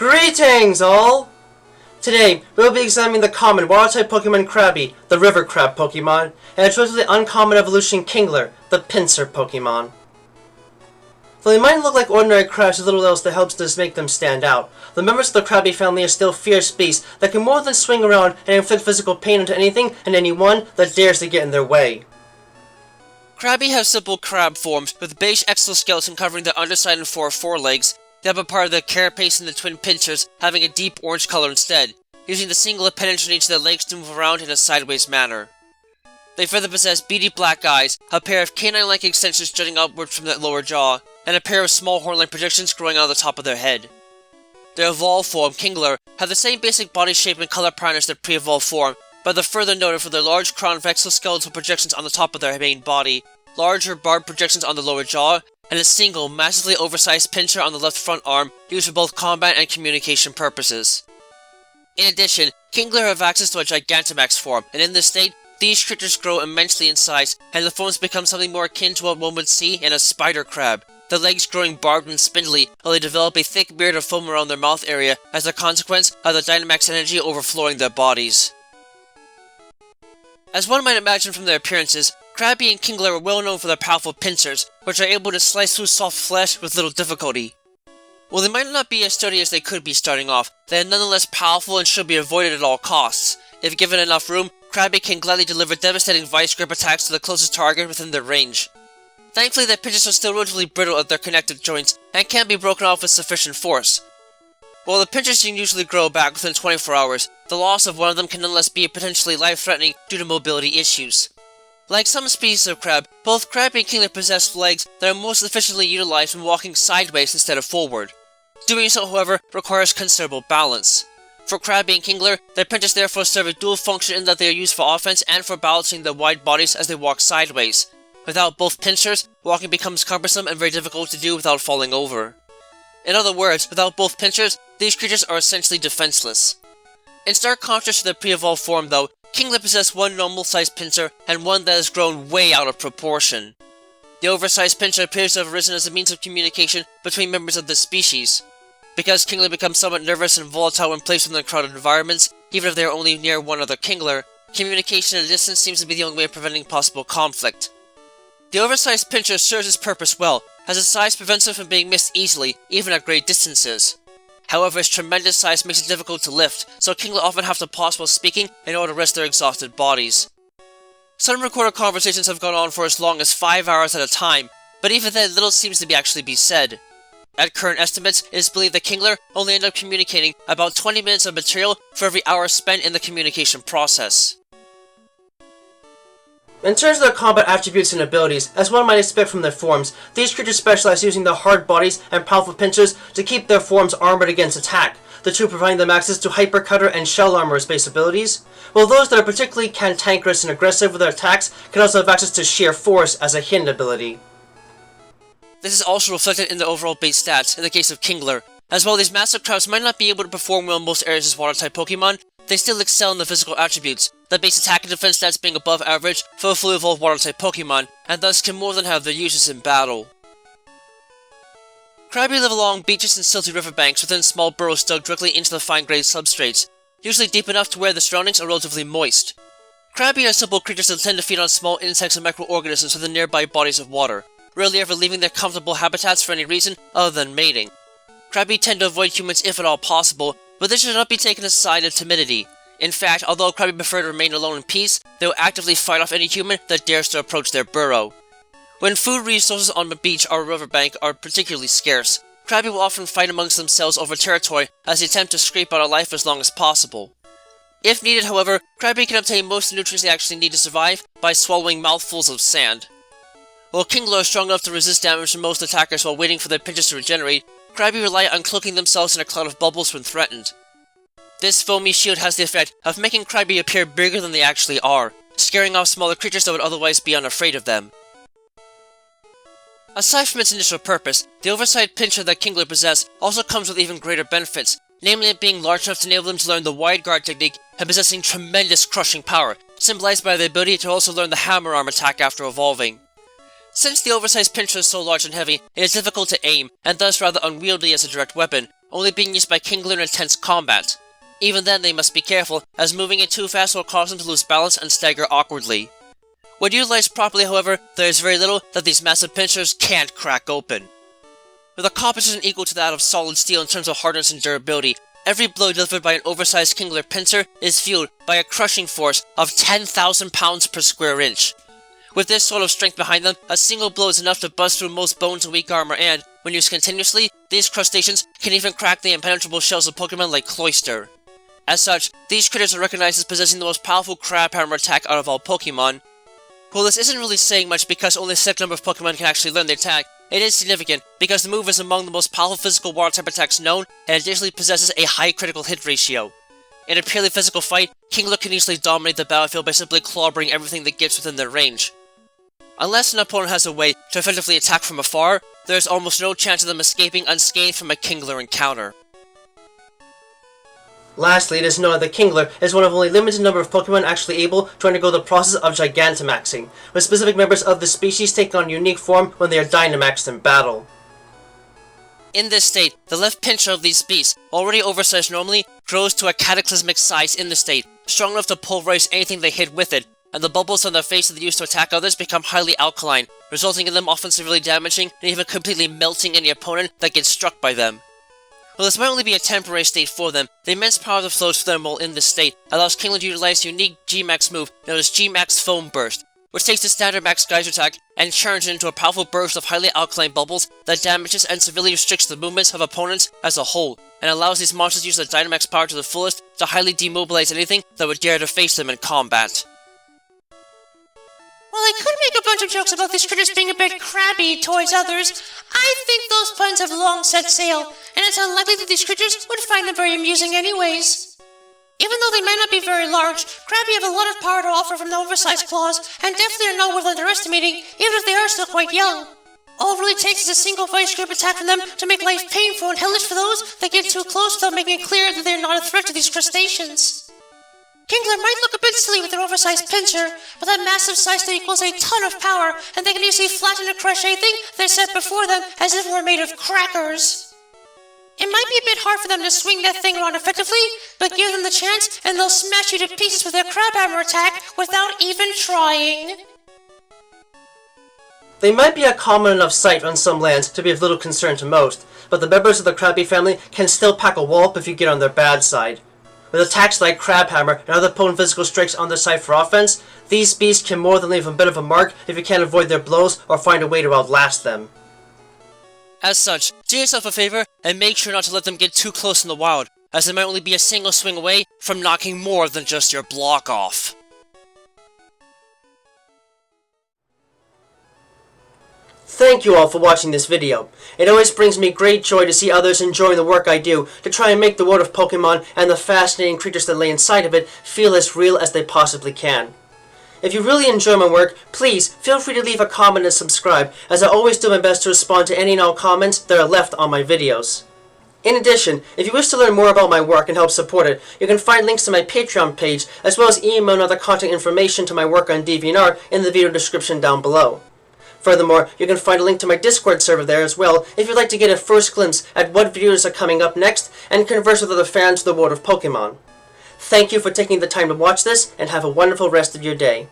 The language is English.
Greetings, all! Today, we'll be examining the common water-type Pokemon Krabby, the River Crab Pokémon, and its relatively uncommon evolution Kingler, the Pincer Pokémon. Though they might look like ordinary crabs with little else that helps to make them stand out, the members of the Krabby family are still fierce beasts that can more than swing around and inflict physical pain onto anything and anyone that dares to get in their way. Krabby have simple crab forms, with a beige exoskeleton covering their underside and forelegs, the upper part of their carapace and the twin pincers having a deep orange color instead, using the single appendage on each of their legs to move around in a sideways manner. They further possess beady black eyes, a pair of canine-like extensions jutting upwards from their lower jaw, and a pair of small horn-like projections growing out of the top of their head. Their evolved form, Kingler, have the same basic body shape and color pattern as their pre-evolved form, but they're further noted for their large crown of exoskeletal projections on the top of their main body, larger barbed projections on the lower jaw, and a single, massively oversized pincher on the left front arm used for both combat and communication purposes. In addition, Kingler have access to a Gigantamax form, and in this state, these creatures grow immensely in size, and the forms become something more akin to what one would see in a spider crab, the legs growing barbed and spindly, while they develop a thick beard of foam around their mouth area as a consequence of the Dynamax energy overflowing their bodies. As one might imagine from their appearances, Krabby and Kingler are well known for their powerful pincers, which are able to slice through soft flesh with little difficulty. While they might not be as sturdy as they could be starting off, they are nonetheless powerful and should be avoided at all costs. If given enough room, Krabby can gladly deliver devastating vice grip attacks to the closest target within their range. Thankfully, their pincers are still relatively brittle at their connected joints and can be broken off with sufficient force. While the pincers can usually grow back within 24 hours, the loss of one of them can nonetheless be potentially life-threatening due to mobility issues. Like some species of crab, both Krabby and Kingler possess legs that are most efficiently utilized when walking sideways instead of forward. Doing so, however, requires considerable balance. For Krabby and Kingler, their pincers therefore serve a dual function in that they are used for offense and for balancing their wide bodies as they walk sideways. Without both pincers, walking becomes cumbersome and very difficult to do without falling over. In other words, without both pincers, these creatures are essentially defenseless. In stark contrast to their pre-evolved form though, Kingler possesses one normal-sized pincer and one that has grown way out of proportion. The oversized pincher appears to have arisen as a means of communication between members of this species. Because Kingler becomes somewhat nervous and volatile when placed within crowded environments, even if they are only near one other Kingler, communication at a distance seems to be the only way of preventing possible conflict. The oversized pincher serves its purpose well, as its size prevents it from being missed easily, even at great distances. However, its tremendous size makes it difficult to lift, so Kingler often have to pause while speaking in order to rest their exhausted bodies. Some recorded conversations have gone on for as long as 5 hours at a time, but even then little seems to actually be said. At current estimates, it is believed that Kingler only end up communicating about 20 minutes of material for every hour spent in the communication process. In terms of their combat attributes and abilities, as one might expect from their forms, these creatures specialize using their hard bodies and powerful pincers to keep their forms armored against attack, the two providing them access to Hyper Cutter and Shell Armor's base abilities, while those that are particularly cantankerous and aggressive with their attacks can also have access to Sheer Force as a hidden ability. This is also reflected in the overall base stats in the case of Kingler. As while these massive crabs might not be able to perform well in most areas as water-type Pokemon, they still excel in the physical attributes, the base attack and defense stats being above average for a fully evolved water-type Pokemon, and thus can more than have their uses in battle. Krabby live along beaches and silty riverbanks within small burrows dug directly into the fine-grained substrates, usually deep enough to where the surroundings are relatively moist. Krabby are simple creatures that tend to feed on small insects and microorganisms within nearby bodies of water, rarely ever leaving their comfortable habitats for any reason other than mating. Krabby tend to avoid humans if at all possible, but this should not be taken as a sign of timidity. In fact, although Krabby prefer to remain alone in peace, they will actively fight off any human that dares to approach their burrow. When food resources on the beach or riverbank are particularly scarce, Krabby will often fight amongst themselves over territory as they attempt to scrape out a life as long as possible. If needed, however, Krabby can obtain most of the nutrients they actually need to survive by swallowing mouthfuls of sand. While Kingler are strong enough to resist damage from most attackers while waiting for their pincers to regenerate, Krabby rely on cloaking themselves in a cloud of bubbles when threatened. This foamy shield has the effect of making Krabby appear bigger than they actually are, scaring off smaller creatures that would otherwise be unafraid of them. Aside from its initial purpose, the oversized pincher that Kingler possess also comes with even greater benefits, namely it being large enough to enable them to learn the wide guard technique and possessing tremendous crushing power, symbolized by the ability to also learn the hammer arm attack after evolving. Since the oversized pincher is so large and heavy, it is difficult to aim, and thus rather unwieldy as a direct weapon, only being used by Kingler in intense combat. Even then they must be careful, as moving it too fast will cause them to lose balance and stagger awkwardly. When utilized properly, however, there is very little that these massive pincers can't crack open. With a composition equal to that of solid steel in terms of hardness and durability, every blow delivered by an oversized Kingler pincer is fueled by a crushing force of 10,000 pounds per square inch. With this sort of strength behind them, a single blow is enough to bust through most bones and weak armor, and, when used continuously, these crustaceans can even crack the impenetrable shells of Pokemon like Cloyster. As such, these critters are recognized as possessing the most powerful crab hammer attack out of all Pokemon. While this isn't really saying much because only a select number of Pokemon can actually learn the attack, it is significant because the move is among the most powerful physical water-type attacks known and additionally possesses a high critical hit ratio. In a purely physical fight, Kingler can easily dominate the battlefield by simply clobbering everything that gets within their range. Unless an opponent has a way to effectively attack from afar, there is almost no chance of them escaping unscathed from a Kingler encounter. Lastly, it is noted that Kingler is one of only limited number of Pokemon actually able to undergo the process of Gigantamaxing, with specific members of the species taking on unique form when they are Dynamaxed in battle. In this state, the left pincher of these beasts, already oversized normally, grows to a cataclysmic size in the state, strong enough to pulverize anything they hit with it, and the bubbles on their face that they use to attack others become highly alkaline, resulting in them often severely damaging and even completely melting any opponent that gets struck by them. While this might only be a temporary state for them, the immense power that flows through them while in this state allows Kingler to utilize a unique G-Max move known as G-Max Foam Burst, which takes the standard Max Geyser attack and churns it into a powerful burst of highly alkaline bubbles that damages and severely restricts the movements of opponents as a whole, and allows these monsters to use their Dynamax power to the fullest to highly demobilize anything that would dare to face them in combat. While I could make a bunch of jokes about these critters being a bit crabby towards others, I think those puns have long set sail, and it's unlikely that these creatures would find them very amusing anyways. Even though they may not be very large, Krabby have a lot of power to offer from the oversized claws, and definitely are not worth underestimating, even if they are still quite young. All it really takes is a single vice grip attack from them to make life painful and hellish for those that get too close without making it clear that they are not a threat to these crustaceans. Kingler might look a bit silly with their oversized pincher, but that massive size still equals a ton of power, and they can easily flatten and crush anything that's set before them as if it were made of crackers. It might be a bit hard for them to swing that thing around effectively, but give them the chance and they'll smash you to pieces with their crab hammer attack without even trying. They might be a common enough sight on some lands to be of little concern to most, but the members of the Krabby family can still pack a wallop if you get on their bad side. With attacks like Crab Hammer and other potent physical strikes on their side for offense, these beasts can more than leave a bit of a mark if you can't avoid their blows or find a way to outlast them. As such, do yourself a favor and make sure not to let them get too close in the wild, as they might only be a single swing away from knocking more than just your block off. Thank you all for watching this video. It always brings me great joy to see others enjoying the work I do to try and make the world of Pokemon and the fascinating creatures that lay inside of it feel as real as they possibly can. If you really enjoy my work, please feel free to leave a comment and subscribe, as I always do my best to respond to any and all comments that are left on my videos. In addition, if you wish to learn more about my work and help support it, you can find links to my Patreon page, as well as email and other contact information to my work on DeviantArt in the video description down below. Furthermore, you can find a link to my Discord server there as well if you'd like to get a first glimpse at what videos are coming up next and converse with other fans of the world of Pokemon. Thank you for taking the time to watch this, and have a wonderful rest of your day.